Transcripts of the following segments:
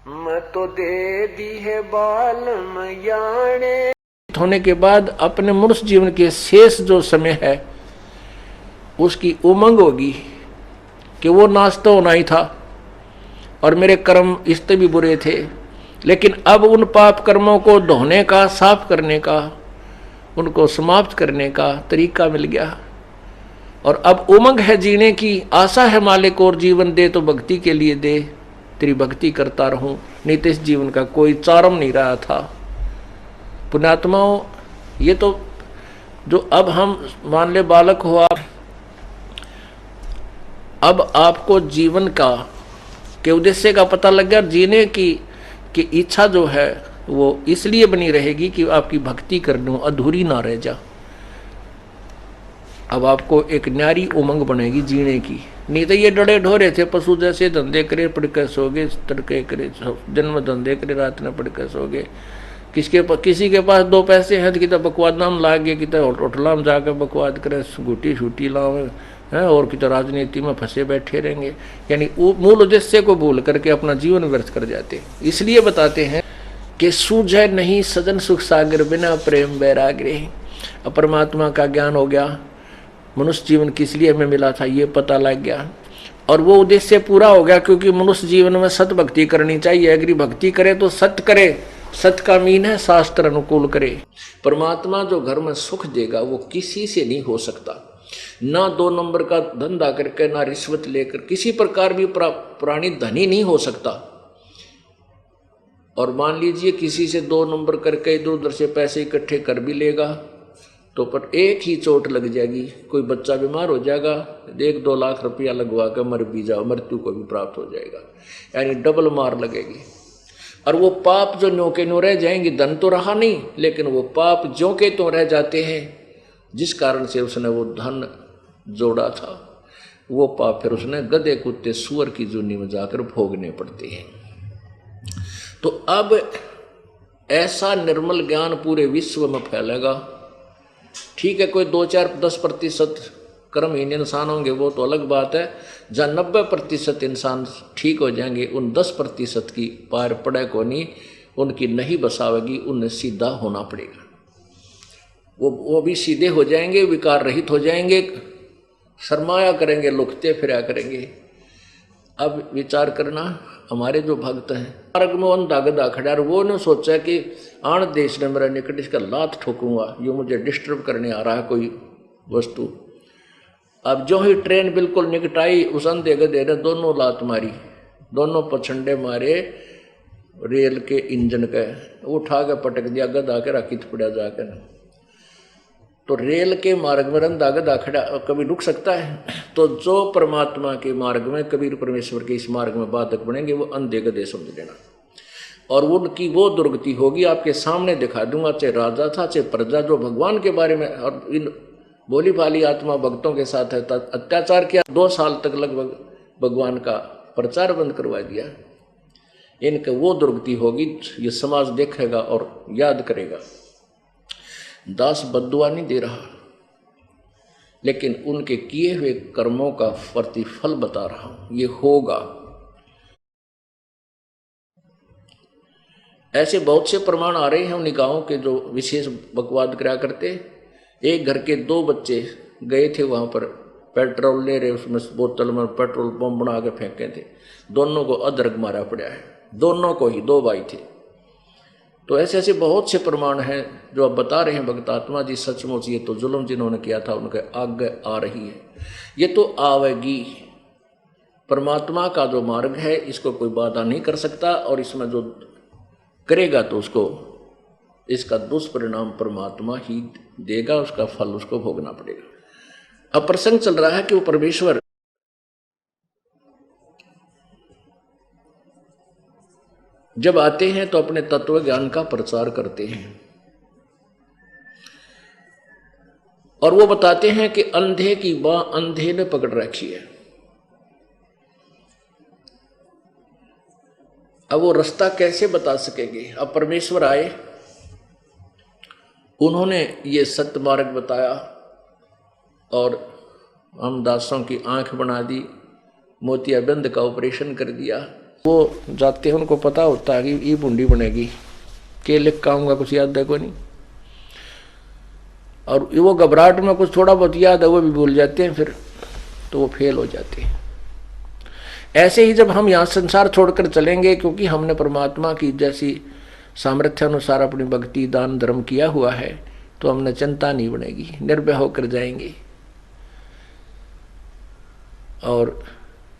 मैं तो दे दी है बाल मयाने। होने के बाद अपने मनुष्य जीवन के शेष जो समय है उसकी उमंग होगी कि वो नाश तो होना ही था और मेरे कर्म इससे भी बुरे थे, लेकिन अब उन पाप कर्मों को धोने का, साफ करने का, उनको समाप्त करने का तरीका मिल गया। और अब उमंग है जीने की, आशा है मालिक और जीवन दे तो भक्ति के लिए दे, तेरी भक्ति करता रहूं, नहीं तो इस जीवन का कोई चारम नहीं रहा था। पुण्यात्माओं, ये तो जो अब हम मान ले बालक हो आप, अब आपको जीवन का के उद्देश्य का पता लग गया। जीने की इच्छा जो है वो इसलिए बनी रहेगी कि आपकी भक्ति करने अधूरी ना रह जा। अब आपको एक न्यारी उमंग बनेगी जीने की, नहीं तो ये डरे ढोरे थे पशु जैसे, धंधे करे पड़ के सोगे, तड़के करे दिन में धंधे करे रात में पड़ के सोगे। किसी के पास दो पैसे हैं तो कितना बकवाद नाम लागे, कितना होटला में जाकर बकवाद करे, घूटी शूटी लावे हैं, और कितना राजनीति में फंसे बैठे रहेंगे। यानी मूल उद्देश्य को भूल करके अपना जीवन व्यर्थ कर जाते। इसलिए बताते हैं कि सूझे नहीं सजन सुख सागर बिना प्रेम वैराग्य। परमात्मा का ज्ञान हो गया, मनुष्य जीवन किस लिए हमें मिला था ये पता लग गया, और वो उद्देश्य पूरा हो गया। क्योंकि मनुष्य जीवन में सत भक्ति करनी चाहिए। अगर भक्ति करे तो सत्य करे, सत्य का मीन है शास्त्र अनुकूल करे। परमात्मा जो घर में सुख देगा वो किसी से नहीं हो सकता, ना दो नंबर का धंधा करके, ना रिश्वत लेकर, किसी प्रकार भी प्राणी धनी नहीं हो सकता। और मान लीजिए किसी से दो नंबर करके इधर उधर से पैसे इकट्ठे कर भी लेगा तो पर एक ही चोट लग जाएगी, कोई बच्चा बीमार हो जाएगा, 1-2 लाख रुपया लगवा कर मर भी जाओ, मृत्यु को भी प्राप्त हो जाएगा। यानी डबल मार लगेगी। और वो पाप जो न्यो के न्यो रह जाएंगे, धन तो रहा नहीं, लेकिन वो पाप ज्यों के तो रह जाते हैं, जिस कारण से उसने वो धन जोड़ा था, वो पाप फिर उसने गधे कुत्ते सुअर की जूनी में जाकर भोगने पड़ते हैं। तो अब ऐसा निर्मल ज्ञान पूरे विश्व में फैलेगा। ठीक है, कोई 2-4-10% कर्महीन इंसान होंगे वो तो अलग बात है। जहाँ 90% इंसान ठीक हो जाएंगे, उन 10% की पार पड़े को नहीं, उनकी नहीं बसावेगी, उन्हें सीधा होना पड़ेगा। वो भी सीधे हो जाएंगे, विकार रहित हो जाएंगे, शर्माया करेंगे, लुकते फिरा करेंगे। अब विचार करना, हमारे जो भक्त हैं मार्ग में अंधा गधा खड़ा, वो ने सोचा कि आन देश ने मेरा निकट इसका लात ठोकूंगा, ये मुझे डिस्टर्ब करने आ रहा है कोई वस्तु। अब जो ही ट्रेन बिल्कुल निकट आई, उस अंधे गधे ने दोनों लात मारी, दोनों पछंडे मारे रेल के इंजन के, उठा के पटक दिया, गधा के राखी पड़ा जाकर। तो रेल के मार्ग में अंधा गधा खड़ा कभी रुक सकता है? तो जो परमात्मा के मार्ग में, कबीर परमेश्वर के इस मार्ग में बाधक बनेंगे, वो अंधे गधे समझ लेना। और उनकी वो दुर्गति होगी, आपके सामने दिखा दूंगा। चाहे राजा था चाहे प्रजा, जो भगवान के बारे में और इन भोली भाली आत्मा भक्तों के साथ है अत्याचार किया, 2 साल तक लगभग भगवान का प्रचार बंद करवा दिया। इनके वो दुर्गति होगी, ये समाज देखेगा और याद करेगा। दास बद्दुआ नहीं दे रहा, लेकिन उनके किए हुए कर्मों का प्रतिफल बता रहा हूं, ये होगा। ऐसे बहुत से प्रमाण आ रहे हैं निकाहों के, जो विशेष बकवाद करा करते। एक घर के 2 बच्चे गए थे वहां पर, पेट्रोल ले रहे, उसमें बोतल में पेट्रोल बम बना के फेंके थे, दोनों को अदरक मारा पड़ा है, दोनों को ही, 2 भाई थे। तो ऐसे ऐसे बहुत से प्रमाण हैं जो अब बता रहे हैं भक्त आत्मा जी, सचमुच ये तो जुल्म जिन्होंने किया था उनके आगे आ रही है, ये तो आवेगी। परमात्मा का जो मार्ग है इसको कोई बाधा नहीं कर सकता, और इसमें जो करेगा तो उसको इसका दुष्परिणाम परमात्मा ही देगा, उसका फल उसको भोगना पड़ेगा। अब प्रसंग चल रहा है कि वो परमेश्वर जब आते हैं तो अपने तत्व ज्ञान का प्रचार करते हैं, और वो बताते हैं कि अंधे की बाँ अंधे ने पकड़ रखी है। अब वो रास्ता कैसे बता सकेंगे? अब परमेश्वर आए, उन्होंने ये सत्य मार्ग बताया, और हम दासों की आंख बना दी, मोतियाबिंद का ऑपरेशन कर दिया, वो जाते हैं, उनको पता होता है कि ये बूंदी बनेगी, के लिख का आऊँगा कुछ याद है को नहीं, और वो घबराहट में कुछ थोड़ा बहुत याद है वो भी भूल जाते हैं, फिर तो वो फेल हो जाते हैं। ऐसे ही जब हम यहाँ संसार छोड़कर चलेंगे, क्योंकि हमने परमात्मा की जैसी सामर्थ्य अनुसार अपनी भक्ति दान धर्म किया हुआ है, तो हमने चिंता नहीं बनेगी, निर्भय होकर जाएंगे और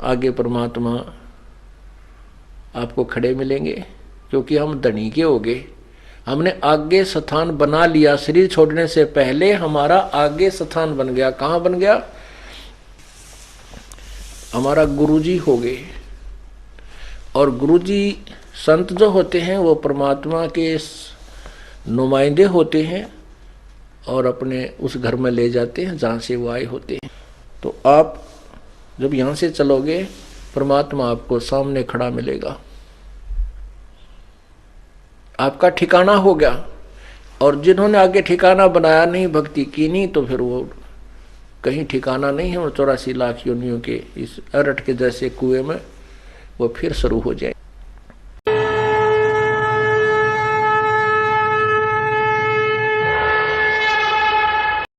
आगे परमात्मा आपको खड़े मिलेंगे, क्योंकि हम धनी के हो गए। हमने आगे स्थान बना लिया, शरीर छोड़ने से पहले हमारा आगे स्थान बन गया। कहाँ बन गया? हमारा गुरुजी हो गए। और गुरुजी संत जो होते हैं वो परमात्मा के नुमाइंदे होते हैं और अपने उस घर में ले जाते हैं जहाँ से वो आए होते हैं। तो आप जब यहाँ से चलोगे, परमात्मा आपको सामने खड़ा मिलेगा, आपका ठिकाना हो गया। और जिन्होंने आगे ठिकाना बनाया नहीं, भक्ति की नहीं, तो फिर वो कहीं ठिकाना नहीं है, वो 84 लाख योनियों के इस अरट के जैसे कुएं में वो फिर शुरू हो जाए।